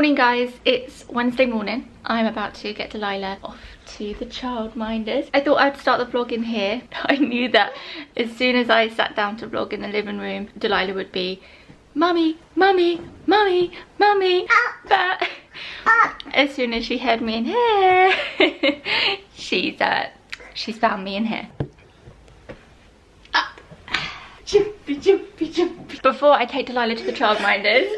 Morning guys, it's Wednesday morning. I'm about to get Delilah off to the childminders. I thought I'd start the vlog in here. I knew that as soon as I sat down to vlog in the living room, Delilah would be mummy, mummy, mummy, mummy. But as soon as she heard me in here, she's found me in here. Jumpy, jumpy, jumpy. Before I take Delilah to the childminders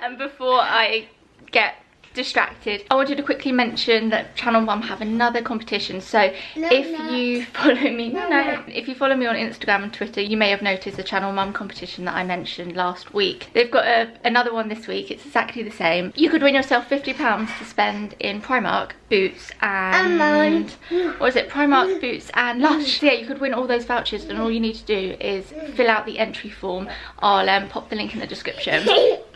and before I get distracted, I wanted to quickly mention that Channel Mum have another competition. So if you follow me if you follow me on Instagram and Twitter, you may have noticed the Channel Mum competition that I mentioned last week. They've got another one this week. It's exactly the same. You could win yourself £50 to spend in Primark, Boots and what is it, Primark, Boots and Lush. So yeah, you could win all those vouchers, and all you need to do is fill out the entry form. I'll pop the link in the description.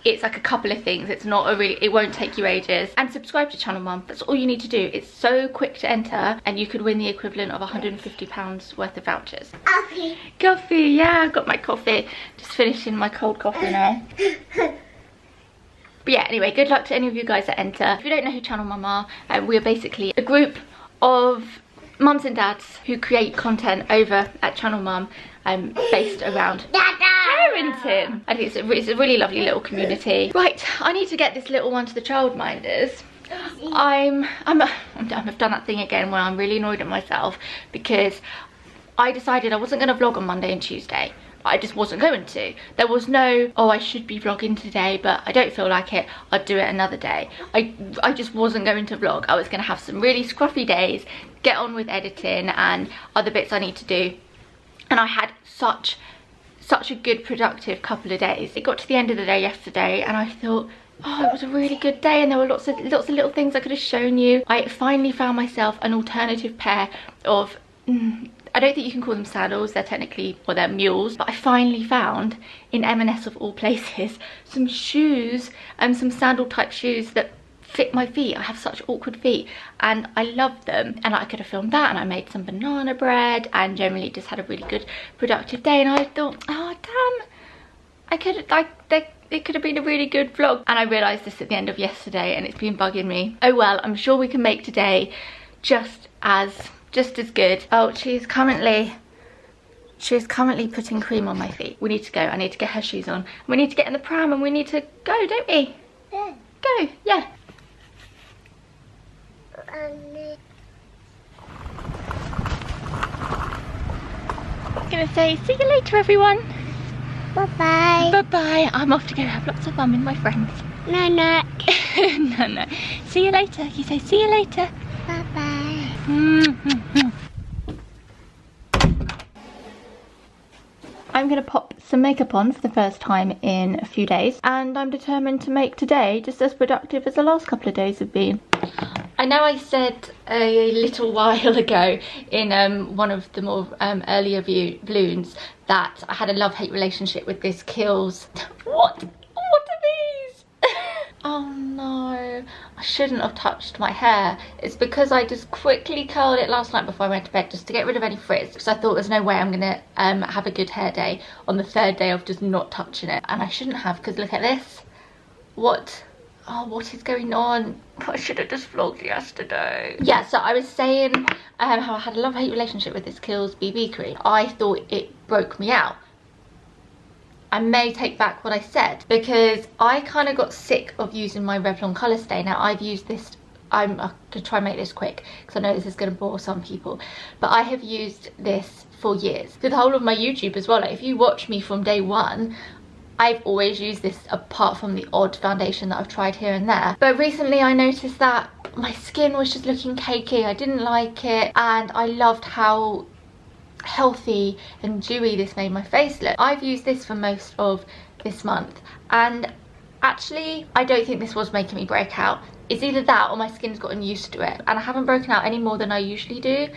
It's like a couple of things. It's not a really, it won't take you ages. And subscribe to Channel Mum. That's all you need to do. It's so quick to enter, and you could win the equivalent of £150 worth of vouchers. Coffee, yeah, I've got my coffee. Just finishing my cold coffee now. But yeah, anyway, good luck to any of you guys that enter. If you don't know who Channel Mum are, we are basically a group of mums and dads who create content over at Channel Mum based around parenting. I think it's a really lovely little community. Right, I need to get this little one to the childminders. I've done that thing again where I'm really annoyed at myself because I decided I wasn't going to vlog on Monday and Tuesday. I just wasn't going to. There was no, oh, I should be vlogging today, but I don't feel like it, I'll do it another day. I just wasn't going to vlog. I was going to have some really scruffy days, get on with editing and other bits I need to do. And I had such a good productive couple of days. It got to the end of the day yesterday and I thought, oh, it was a really good day, and there were lots of little things I could have shown you. I finally found myself an alternative pair of I don't think you can call them sandals, they're technically, well, they're mules, but I finally found in M&S of all places some shoes and some sandal type shoes that fit my feet. I have such awkward feet and I love them, and I could have filmed that, and I made some banana bread and generally just had a really good productive day. And I thought, oh damn, it could have been a really good vlog, and I realised this at the end of yesterday and it's been bugging me. Oh well, I'm sure we can make today just as good. Oh, she's currently putting cream on my feet. We need to go. I need to get her shoes on. We need to get in the pram and we need to go, don't we? Yeah. Go, yeah. I'm gonna say see you later, everyone. Bye-bye. Bye-bye. I'm off to go have lots of fun with my friends. No, no. No. See you later. You say see you later. Bye-bye. I'm going to pop some makeup on for the first time in a few days, and I'm determined to make today just as productive as the last couple of days have been. I know I said a little while ago in one of the more earlier Vlunes that I had a love-hate relationship with this Kiehl's. What are these? Oh no, I shouldn't have touched my hair. It's because I just quickly curled it last night before I went to bed just to get rid of any frizz, because I thought there's no way I'm gonna have a good hair day on the third day of just not touching it. And I shouldn't have, because look at this. What is going on? I should have just vlogged yesterday. Yeah, so I was saying how I had a love-hate relationship with this Kiehl's BB cream. I thought it broke me out. I may take back what I said, because I kind of got sick of using my Revlon Colour Stay. Now I've used this, I'm going to try and make this quick because I know this is going to bore some people, but I have used this for years, through the whole of my YouTube as well. Like, if you watch me from day one, I've always used this apart from the odd foundation that I've tried here and there. But recently I noticed that my skin was just looking cakey. I didn't like it, and I loved how healthy and dewy this made my face look. I've used this for most of this month, and actually I don't think this was making me break out. It's either that or my skin's gotten used to it, and I haven't broken out any more than I usually do,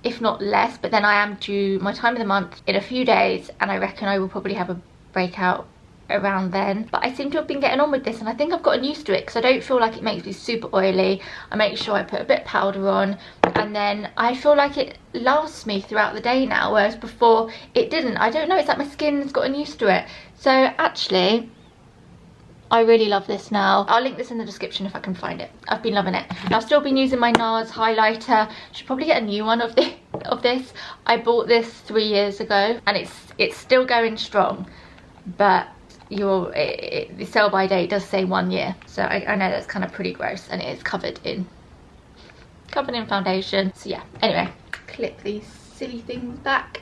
if not less. But then I am due my time of the month in a few days, and I reckon I will probably have a breakout around then. But I seem to have been getting on with this, and I think I've gotten used to it because I don't feel like it makes me super oily. I make sure I put a bit of powder on, and then I feel like it lasts me throughout the day now, whereas before it didn't. I don't know, it's like my skin's gotten used to it. So actually I really love this now. I'll link this in the description if I can find it. I've been loving it. I've still been using my NARS highlighter. Should probably get a new one of this. I bought this 3 years ago and it's still going strong, but the sell by date does say 1 year. So I know that's kind of pretty gross, and it is covered in foundation. So yeah, anyway, clip these silly things back.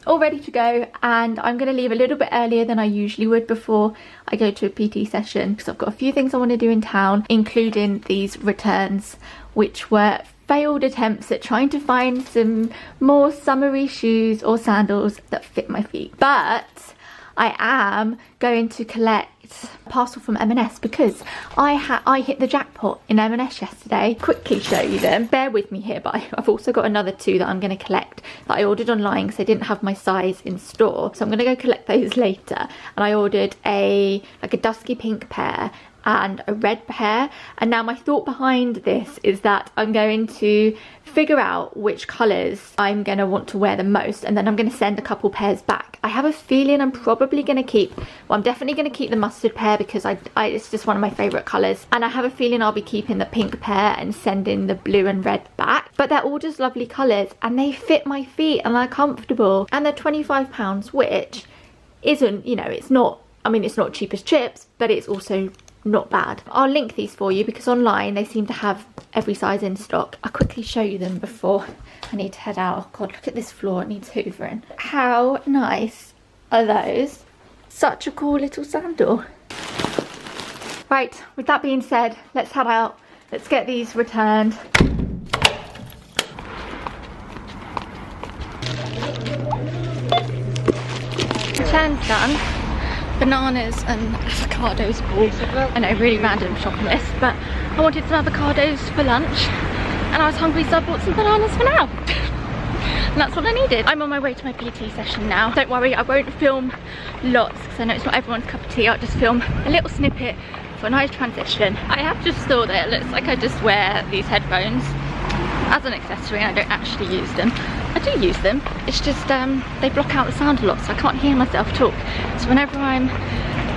All ready to go, and I'm going to leave a little bit earlier than I usually would before I go to a PT session, because I've got a few things I want to do in town, including these returns, which were failed attempts at trying to find some more summery shoes or sandals that fit my feet. But I am going to collect a parcel from M&S because I hit the jackpot in M&S yesterday. Quickly show you them. Bear with me here, but I've also got another 2 that I'm going to collect that I ordered online because they didn't have my size in store. So I'm going to go collect those later. And I ordered like a dusky pink pair and a red pair, and now my thought behind this is that I'm going to figure out which colours I'm going to want to wear the most, and then I'm going to send a couple pairs back. I have a feeling I'm probably going to keep, well, I'm definitely going to keep the mustard pair because it's just one of my favourite colours, and I have a feeling I'll be keeping the pink pair and sending the blue and red back. But they're all just lovely colours and they fit my feet and they're comfortable, and they're £25, which isn't, you know, it's not, I mean, it's not cheap as chips, but it's also not bad. I'll link these for you because online they seem to have every size in stock. I'll quickly show you them before I need to head out. Oh god, look at this floor, it needs hoovering. How nice are those? Such a cool little sandal. Right, with that being said, let's head out. Let's get these returned. Return's done. Bananas and avocados bought. I know, really random shopping list, but I wanted some avocados for lunch and I was hungry, so I bought some bananas for now. And that's what I needed. I'm on my way to my PT session now. Don't worry, I won't film lots because I know it's not everyone's cup of tea. I'll just film a little snippet for a nice transition. I have just thought that it looks like I just wear these headphones as an accessory and I don't actually use them. I do use them, it's just they block out the sound a lot, so I can't hear myself talk. So whenever I'm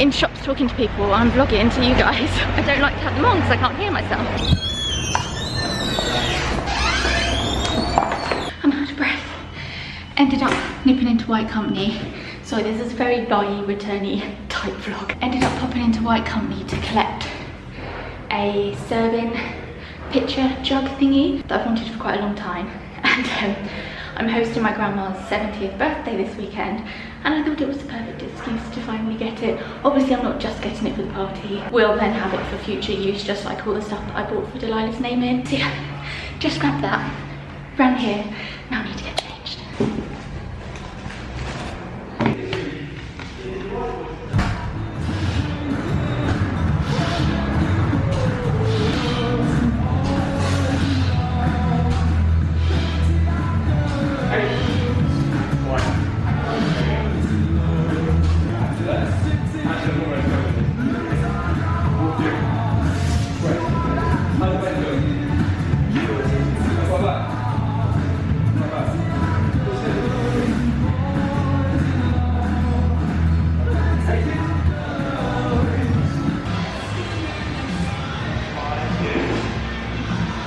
in shops talking to people, I'm vlogging to you guys, I don't like to have them on because I can't hear myself. I'm out of breath. Ended up nipping into White Company. Sorry, this is a very buy-y, returny type vlog. Ended up popping into White Company to collect a serving pitcher jug thingy that I've wanted for quite a long time. And I'm hosting my grandma's 70th birthday this weekend, and I thought it was the perfect excuse to finally get it. Obviously I'm not just getting it for the party, we'll then have it for future use, just like all the stuff that I bought for Delilah's naming. So yeah, just grabbed that, ran here, now I need to get changed.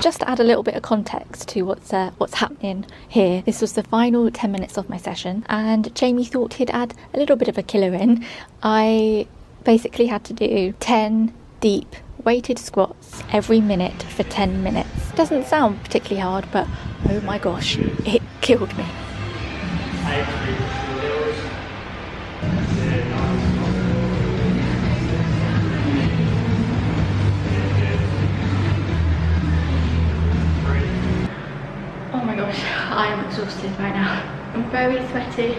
Just to add a little bit of context to what's happening here, this was the final 10 minutes of my session and Jamie thought he'd add a little bit of a killer in. I basically had to do 10 deep weighted squats every minute for 10 minutes. Doesn't sound particularly hard, but oh my gosh, it killed me. I am exhausted right now. I'm very sweaty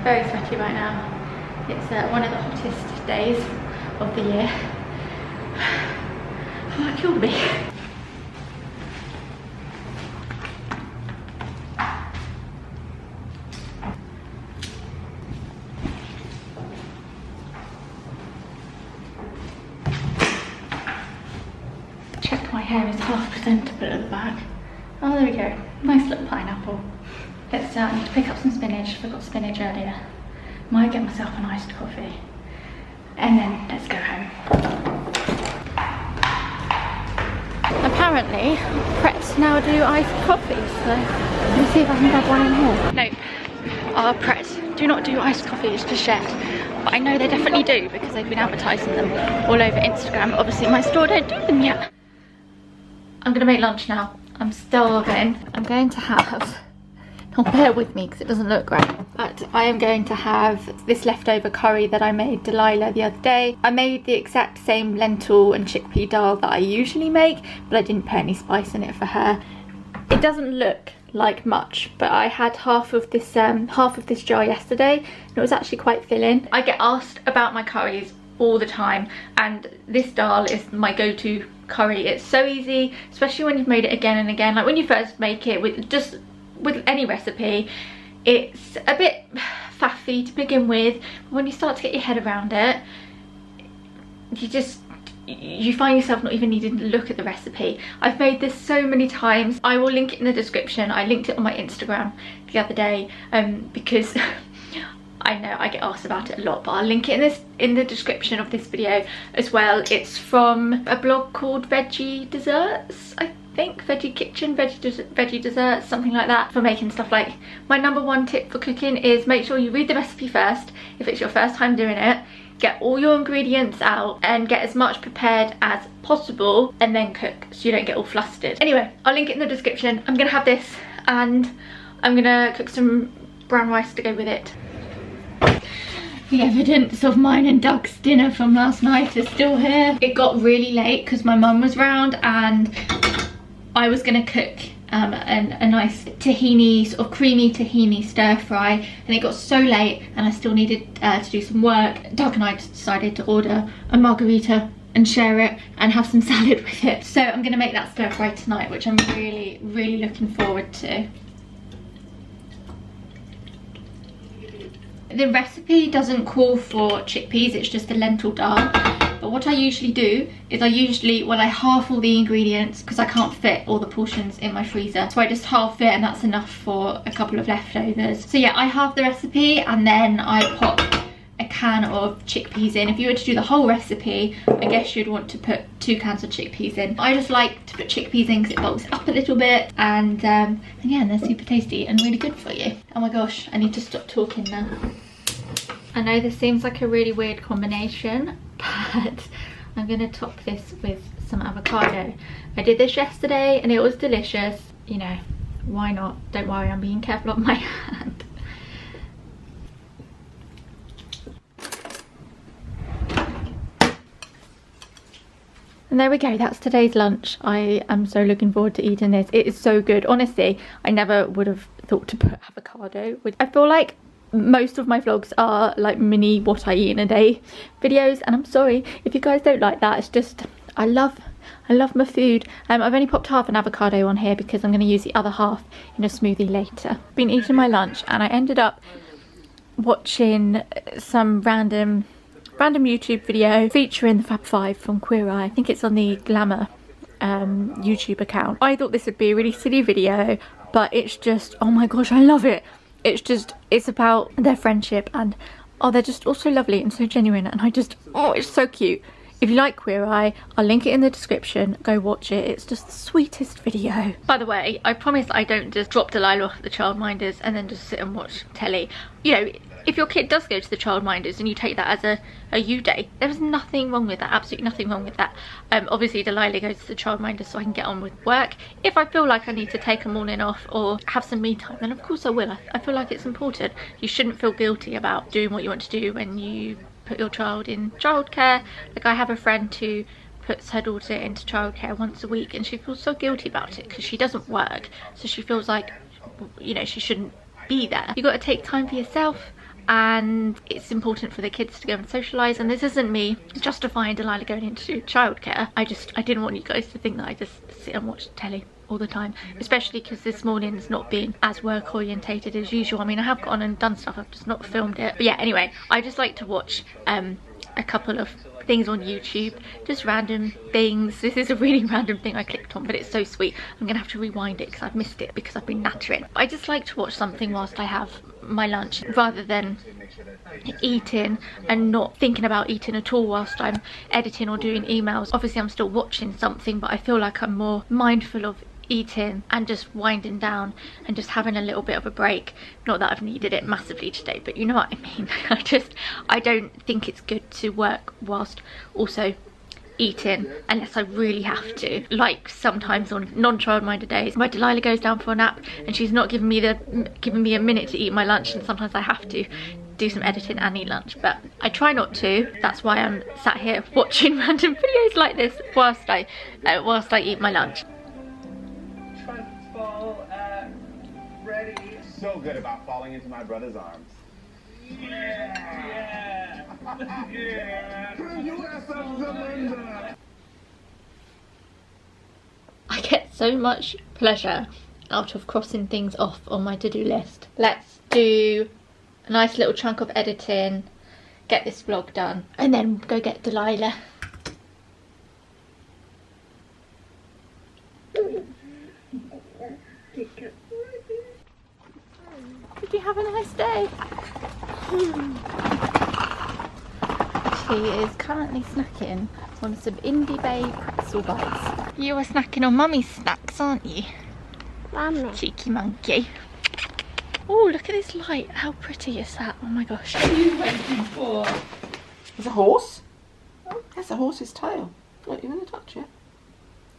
right now. It's one of the hottest days of the year. Oh, that killed me. Check my hair is half presentable at the back. Oh, there we go. Nice little pineapple. Let's need to pick up some spinach. Forgot spinach earlier. Might get myself an iced coffee. And then let's go home. Apparently, Pret now do iced coffee, so let me see if I can grab one in here. Nope. Our Pret do not do iced coffees just yet. But I know they definitely do because they've been advertising them all over Instagram. Obviously my store don't do them yet. I'm gonna make lunch now. I'm starving. I'm going to have, don't bear with me because it doesn't look great, but I am going to have this leftover curry that I made Delilah the other day. I made the exact same lentil and chickpea dal that I usually make, but I didn't put any spice in it for her. It doesn't look like much, but I had half of this jar yesterday and it was actually quite filling. I get asked about my curries all the time, and this dal is my go-to curry. It's so easy, especially when you've made it again and again. Like when you first make it with any recipe, it's a bit faffy to begin with. When you start to get your head around it, you find yourself not even needing to look at the recipe. I've made this so many times. I will link it in the description. I linked it on my Instagram the other day because I know I get asked about it a lot, but I'll link it in the description of this video as well. It's from a blog called Veggie Desserts, I think. Veggie Kitchen, Veggie Desserts, something like that, for making stuff like. My #1 tip for cooking is make sure you read the recipe first if it's your first time doing it. Get all your ingredients out and get as much prepared as possible and then cook so you don't get all flustered. Anyway, I'll link it in the description. I'm gonna have this and I'm gonna cook some brown rice to go with it. The evidence of mine and Doug's dinner from last night is still here. It got really late because my mum was round and I was gonna cook a nice tahini, sort of creamy tahini stir fry, and it got so late and I still needed to do some work. Doug and I decided to order a margarita and share it and have some salad with it. So I'm gonna make that stir fry tonight, which I'm really, really looking forward to. The recipe doesn't call for chickpeas, it's just a lentil dal. But what I usually do is I half all the ingredients because I can't fit all the portions in my freezer. So I just half it and that's enough for a couple of leftovers. So yeah, I halve the recipe and then I pop a can of chickpeas in. If you were to do the whole recipe, I guess you'd want to put 2 cans of chickpeas in. I just like to put chickpeas in because it bulks up a little bit, and yeah, and they're super tasty and really good for you. Oh my gosh, I need to stop talking now. I know this seems like a really weird combination, but I'm gonna top this with some avocado. I did this yesterday and it was delicious. You know, why not? Don't worry, I'm being careful on my hand. And there we go, that's today's lunch. I am so looking forward to eating this. It is so good. Honestly, I never would have thought to put avocado with. I feel like most of my vlogs are like mini what I eat in a day videos, and I'm sorry if you guys don't like that. It's just I love my food. I've only popped half an avocado on here because I'm going to use the other half in a smoothie later. Been eating my lunch and I ended up watching some random YouTube video featuring the Fab Five from Queer Eye. I think it's on the Glamour YouTube account. I thought this would be a really silly video, but it's just, oh my gosh, I love it. It's about their friendship and oh, they're just all so lovely and so genuine, and oh, it's so cute. If you like Queer Eye, I'll link it in the description. Go watch it. It's just the sweetest video. By the way, I promise I don't just drop Delilah off at the childminders and then just sit and watch telly. You know, if your kid does go to the childminders and you take that as a you day, there is nothing wrong with that. Absolutely nothing wrong with that. Obviously Delilah goes to the childminders so I can get on with work. If I feel like I need to take a morning off or have some me time, then of course I will. I feel like it's important. You shouldn't feel guilty about doing what you want to do when you put your child in childcare. Like, I have a friend who puts her daughter into childcare once a week and she feels so guilty about it because she doesn't work, so she feels like, you know, she shouldn't be there. You've got to take time for yourself, and it's important for the kids to go and socialise. And this isn't me justifying Delilah going into childcare. I didn't want you guys to think that I just sit and watch telly all the time, especially because this morning's not been as work orientated as usual. I mean, I have gone and done stuff, I've just not filmed it. But yeah, anyway, I just like to watch a couple of things on YouTube, just random things. This is a really random thing I clicked on, but it's so sweet. I'm gonna have to rewind it because I've missed it because I've been nattering. I just like to watch something whilst I have my lunch rather than eating and not thinking about eating at all whilst I'm editing or doing emails. Obviously I'm still watching something, but I feel like I'm more mindful of eating and just winding down and just having a little bit of a break. Not that I've needed it massively today, but you know what I mean. I don't think it's good to work whilst also eating unless I really have to. Like sometimes on non-childminder days where Delilah goes down for a nap and she's not giving me a minute to eat my lunch, and sometimes I have to do some editing and eat lunch, but I try not to. That's why I'm sat here watching random videos like this whilst I eat my lunch. Ready. So good about falling into my brother's arms. Yeah. I get so much pleasure out of crossing things off on my to-do list. Let's do a nice little chunk of editing, get this vlog done, and then go get Delilah. Did you have a nice day? She is currently snacking on some Indie Bay pretzel bites. You are snacking on Mummy's snacks, aren't you? Mummy. Cheeky monkey. Oh, look at this light. How pretty is that? Oh my gosh. What are you waiting for? There's a horse. That's a horse's tail. Look, you want to touch it?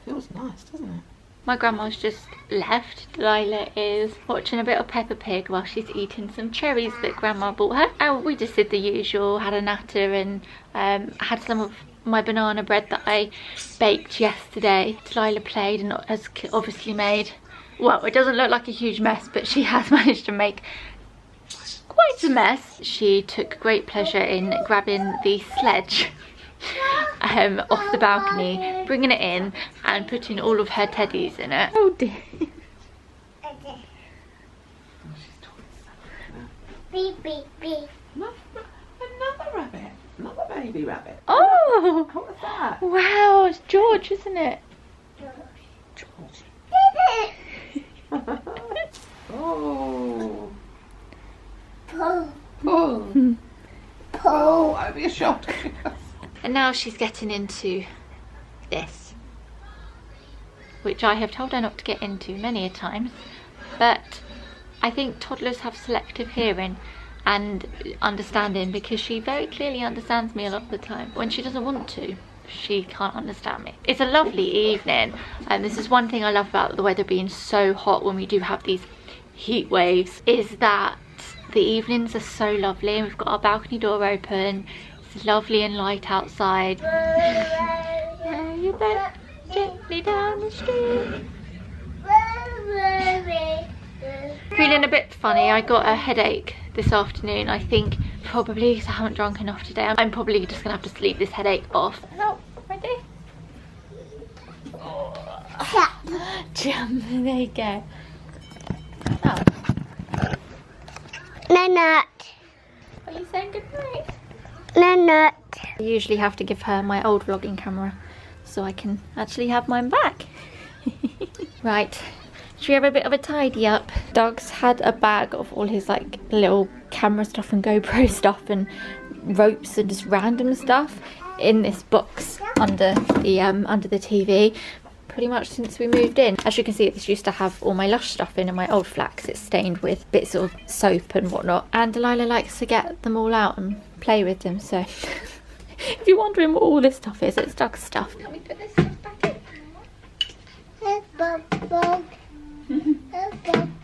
Feels nice, doesn't it? My grandma's just left. Delilah is watching a bit of Peppa Pig while she's eating some cherries that Grandma bought her. And we just did the usual, had a natter and had some of my banana bread that I baked yesterday. Delilah played and has obviously made, well, it doesn't look like a huge mess, but she has managed to make quite a mess. She took great pleasure in grabbing the sledge off the balcony, bringing it in and putting all of her teddies in it. Oh dear. Beep, beep, beep. Another rabbit. Another baby rabbit. Oh! What was that? Wow, it's George, isn't it? George. Oh. Pull, Oh. Oh, over your shoulder. And now she's getting into this, which I have told her not to get into many a times, but I think toddlers have selective hearing and understanding, because she very clearly understands me a lot of the time. When she doesn't want to, she can't understand me. It's a lovely evening, and this is one thing I love about the weather being so hot when we do have these heat waves, is that the evenings are so lovely and we've got our balcony door open. It's lovely and light outside. You bet gently down the street. Feeling a bit funny. I got a headache this afternoon. I think probably because I haven't drunk enough today. I'm probably just gonna have to sleep this headache off. No, ready? Jump. There you go. Oh. Nanette. Are you saying good night? Nanette. I usually have to give her my old vlogging camera so I can actually have mine back. Right, should we have a bit of a tidy up? Doug's had a bag of all his like little camera stuff and GoPro stuff and ropes and just random stuff in this box under the TV. Pretty much since we moved in. As you can see, this used to have all my Lush stuff in my old flat because it's stained with bits of soap and whatnot. And Delilah likes to get them all out and play with them. So if you're wondering what all this stuff is, it's Doug's stuff. Can we put this stuff back in?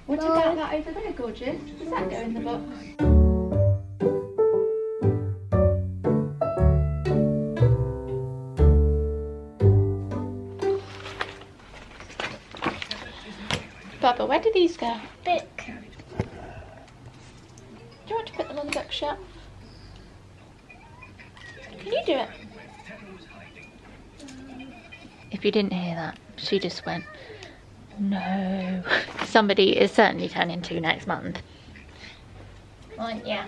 What about that over there, gorgeous? Does that go in the box? Bubba, where do these go? Book. Do you want to put them on the bookshelf? Can you do it? If you didn't hear that, she just went, no. Somebody is certainly turning 2 next month. Aren't ya?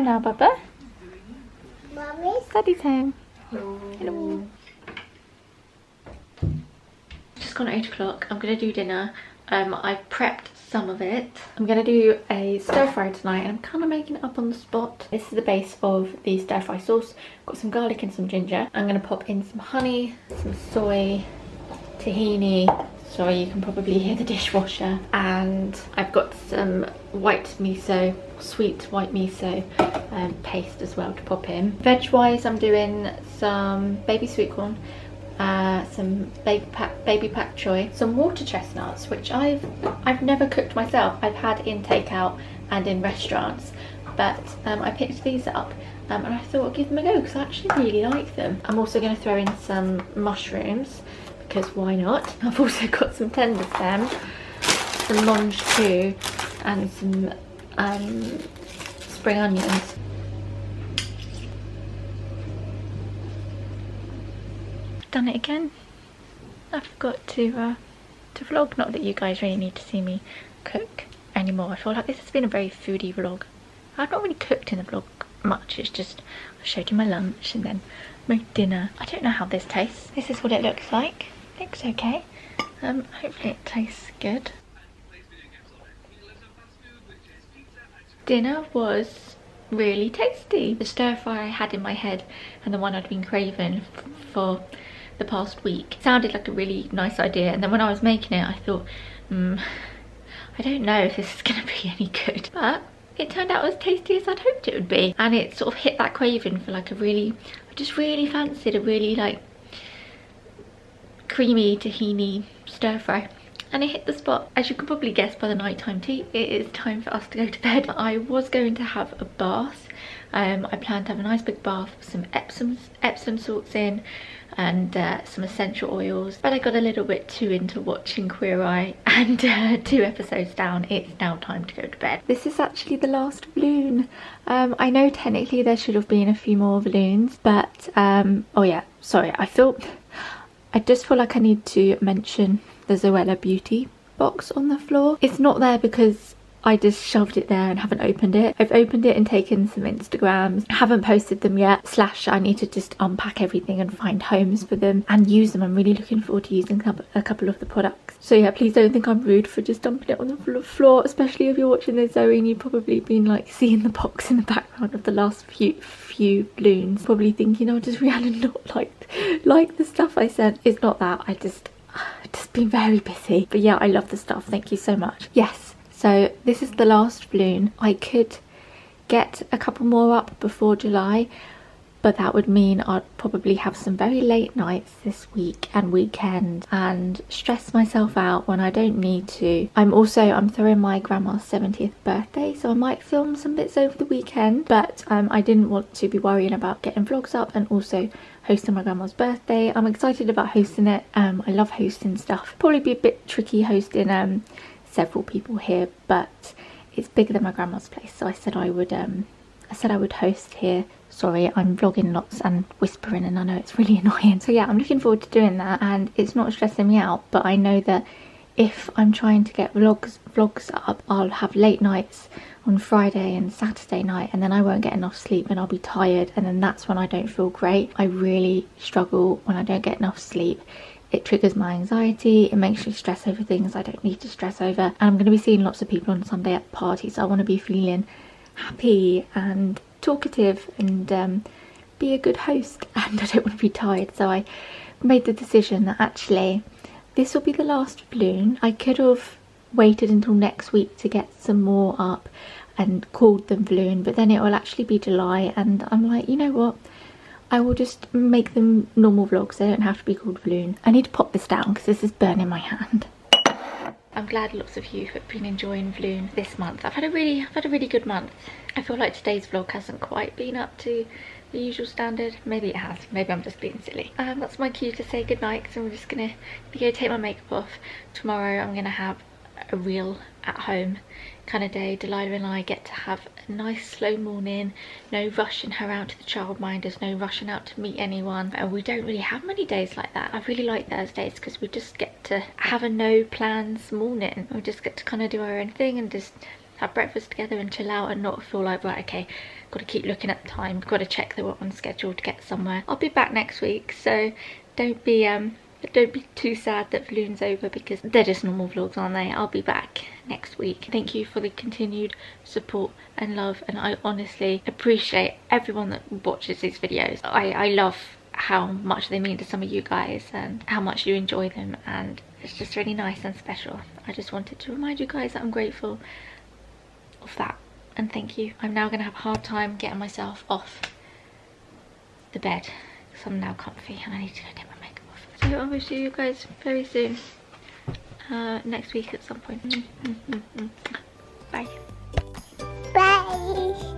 now, Bubba. Mommy. Daddy's home. Hello. Just gone 8 o'clock. I'm gonna do dinner. I've prepped some of it. I'm gonna do a stir fry tonight, and I'm kind of making it up on the spot. This is the base of the stir fry sauce. Got some garlic and some ginger. I'm gonna pop in some honey, some soy, tahini. Sorry, you can probably hear the dishwasher. And I've got some white miso, sweet white miso paste as well to pop in. Veg wise, I'm doing some baby sweet corn, some baby pak choy, some water chestnuts, which I've never cooked myself. I've had in takeout and in restaurants, but I picked these up and I thought I'd give them a go because I actually really like them. I'm also going to throw in some mushrooms because why not? I've also got some tender stem, some mange too, and some spring onions. Done it again. I forgot to vlog. Not that you guys really need to see me cook anymore. I feel like this has been a very foodie vlog. I've not really cooked in the vlog much. It's just I showed you my lunch and then my dinner. I don't know how this tastes. This is what it looks like. Looks okay. Hopefully it tastes good. Dinner was really tasty. The stir fry I had in my head and the one I'd been craving for the past week sounded like a really nice idea, and then when I was making it I thought I don't know if this is gonna be any good, but it turned out as tasty as I'd hoped it would be, and it sort of hit that craving for like a really, I just really fancied a really like creamy tahini stir fry, and it hit the spot. As you can probably guess by the nighttime tea, it is time for us to go to bed. I was going to have a bath. I planned to have a nice big bath with some Epsom salts in and some essential oils, but I got a little bit too into watching Queer Eye, and 2 episodes down it's now time to go to bed. This is actually the last Vlune. I know technically there should have been a few more Vlunes, but oh yeah, sorry, I just feel like I need to mention the Zoella Beauty box on the floor. It's not there because I just shoved it there and haven't opened it. I've opened it and taken some Instagrams. I haven't posted them yet. / I need to just unpack everything and find homes for them and use them. I'm really looking forward to using a couple of the products. So yeah, please don't think I'm rude for just dumping it on the floor, especially if you're watching this, Zoe, and you've probably been like seeing the box in the background of the last few Vlunes, probably thinking, oh, does Rhiannon not like the stuff I sent? It's not that. I've just been very busy. But yeah, I love the stuff. Thank you so much. Yes. So this is the last Vlune. I could get a couple more up before July, but that would mean I'd probably have some very late nights this week and weekend and stress myself out when I don't need to. I'm throwing my grandma's 70th birthday, so I might film some bits over the weekend, but I didn't want to be worrying about getting vlogs up and also hosting my grandma's birthday. I'm excited about hosting it. I love hosting stuff. Probably be a bit tricky hosting several people here, but it's bigger than my grandma's place, so I said I would host here. Sorry, I'm vlogging lots and whispering and I know it's really annoying. So yeah, I'm looking forward to doing that, and it's not stressing me out, but I know that if I'm trying to get vlogs up, I'll have late nights on Friday and Saturday night, and then I won't get enough sleep and I'll be tired, and then that's when I don't feel great. I really struggle when I don't get enough sleep. It triggers my anxiety, it makes me stress over things I don't need to stress over, and I'm going to be seeing lots of people on Sunday at the party, so I want to be feeling happy and talkative and be a good host, and I don't want to be tired. So I made the decision that actually this will be the last Vlune. I could have waited until next week to get some more up and called them Vlune, but then it will actually be July, and I'm like, you know what, I will just make them normal vlogs. They don't have to be called Vlune. I need to pop this down because this is burning my hand. I'm glad lots of you have been enjoying Vlune this month. I've had a really good month. I feel like today's vlog hasn't quite been up to the usual standard. Maybe it has. Maybe I'm just being silly. That's my cue to say goodnight, because I'm just gonna go take my makeup off. Tomorrow I'm gonna have a real at home kind of day. Delilah and I get to have a nice slow morning, no rushing her out to the childminders, no rushing out to meet anyone, and we don't really have many days like that. I really like Thursdays because we just get to have a no plans morning. We just get to kind of do our own thing and just have breakfast together and chill out and not feel like, right, okay, got to keep looking at the time, got to check that we're on schedule to get somewhere. I'll be back next week, so don't be too sad that Vlune's over, because they're just normal vlogs, aren't they? I'll be back next week. Thank you for the continued support and love, and I honestly appreciate everyone that watches these videos. I love how much they mean to some of you guys and how much you enjoy them, and it's just really nice and special. I just wanted to remind you guys that I'm grateful of that, and thank you. I'm now going to have a hard time getting myself off the bed because I'm now comfy and I need to go get my makeup off. So I will see you guys very soon, next week at some point. Bye. Bye.